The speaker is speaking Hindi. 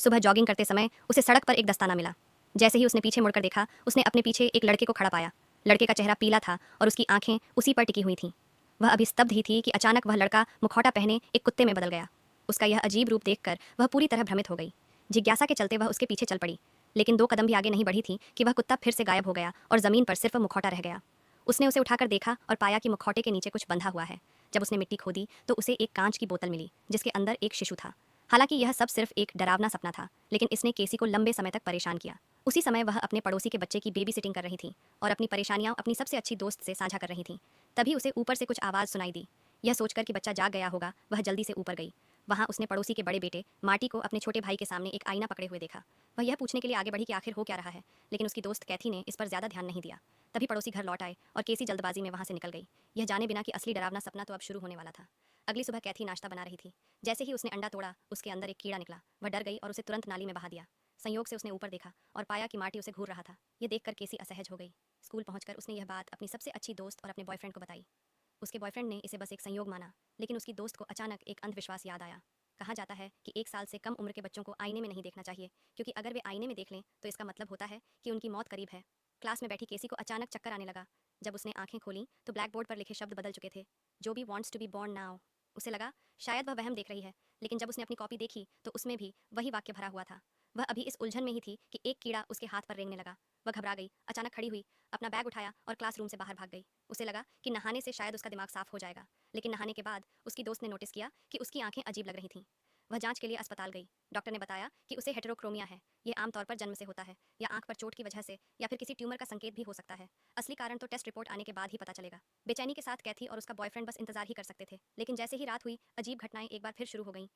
सुबह जॉगिंग करते समय उसे सड़क पर एक दस्ताना मिला। जैसे ही उसने पीछे मुड़कर देखा, उसने अपने पीछे एक लड़के को खड़ा पाया। लड़के का चेहरा पीला था और उसकी आंखें उसी पर टिकी हुई थीं। वह अभी स्तब्ध ही थी कि अचानक वह लड़का मुखौटा पहने एक कुत्ते में बदल गया। उसका यह अजीब रूप देखकर वह पूरी तरह भ्रमित हो गई। जिज्ञासा के चलते वह उसके पीछे चल पड़ी, लेकिन 2 कदम भी आगे नहीं बढ़ी थी कि वह कुत्ता फिर से गायब हो गया और जमीन पर सिर्फ मुखौटा रह गया। उसने उसे उठाकर देखा और पाया कि मुखौटे के नीचे कुछ बंधा हुआ है। जब उसने मिट्टी खोदी तो उसे एक कांच की बोतल मिली जिसके अंदर एक शिशु था। हालांकि यह सब सिर्फ एक डरावना सपना था, लेकिन इसने केसी को लंबे समय तक परेशान किया। उसी समय वह अपने पड़ोसी के बच्चे की बेबी सिटिंग कर रही थी और अपनी परेशानियां अपनी सबसे अच्छी दोस्त से साझा कर रही थी। तभी उसे ऊपर से कुछ आवाज़ सुनाई दी। यह सोचकर कि बच्चा जाग गया होगा, वह जल्दी से ऊपर गई। वहां उसने पड़ोसी के बड़े बेटे मार्टी को अपने छोटे भाई के सामने एक आईना पकड़े हुए देखा। वह यह पूछने के लिए आगे बढ़ी कि आखिर हो क्या रहा है, लेकिन उसकी दोस्त कैथी ने इस पर ज्यादा ध्यान नहीं दिया। तभी पड़ोसी घर लौट आए और केसी जल्दबाजी में वहां से निकल गई, यह जाने बिना कि असली डरावना सपना तो अब शुरू होने वाला था। अगली सुबह कैथी नाश्ता बना रही थी। जैसे ही उसने अंडा तोड़ा, उसके अंदर एक कीड़ा निकला। वह डर गई और उसे तुरंत नाली में बहा दिया। संयोग से उसने ऊपर देखा और पाया कि मार्टी उसे घूर रहा था। यह देखकर केसी असहज हो गई। स्कूल पहुंचकर उसने यह बात अपनी सबसे अच्छी दोस्त और अपने बॉयफ्रेंड को बताई। उसके बॉयफ्रेंड ने इसे बस एक संयोग माना, लेकिन उसकी दोस्त को अचानक एक अंधविश्वास याद आया। कहा जाता है कि 1 साल से कम उम्र के बच्चों को आईने में नहीं देखना चाहिए, क्योंकि अगर वे आईने में देख लें तो इसका मतलब होता है कि उनकी मौत करीब है। क्लास में बैठी केसी को अचानक चक्कर आने लगा। जब उसने आंखें खोलीं तो ब्लैक बोर्ड पर लिखे शब्द बदल चुके थे। जो भी wants to be born now. उसे लगा शायद वह वहम देख रही है, लेकिन जब उसने अपनी कॉपी देखी तो उसमें भी वही वाक्य भरा हुआ था। वह अभी इस उलझन में ही थी कि एक कीड़ा उसके हाथ पर रेंगने लगा। वह घबरा गई, अचानक खड़ी हुई, अपना बैग उठाया और क्लासरूम से बाहर भाग गई। उसे लगा कि नहाने से शायद उसका दिमाग साफ हो जाएगा, लेकिन नहाने के बाद उसकी दोस्त ने नोटिस किया कि उसकी आंखें अजीब लग रही थीं। वह जांच के लिए अस्पताल गई। डॉक्टर ने बताया कि उसे हेटेरोक्रोमिया है। यह आमतौर पर जन्म से होता है, या आंख पर चोट की वजह से, या फिर किसी ट्यूमर का संकेत भी हो सकता है। असली कारण तो टेस्ट रिपोर्ट आने के बाद ही पता चलेगा। बेचैनी के साथ कैथी और उसका बॉयफ्रेंड बस इंतजार ही कर सकते थे, लेकिन जैसे ही रात हुई, अजीब घटनाएं एक बार फिर शुरू हो गईं।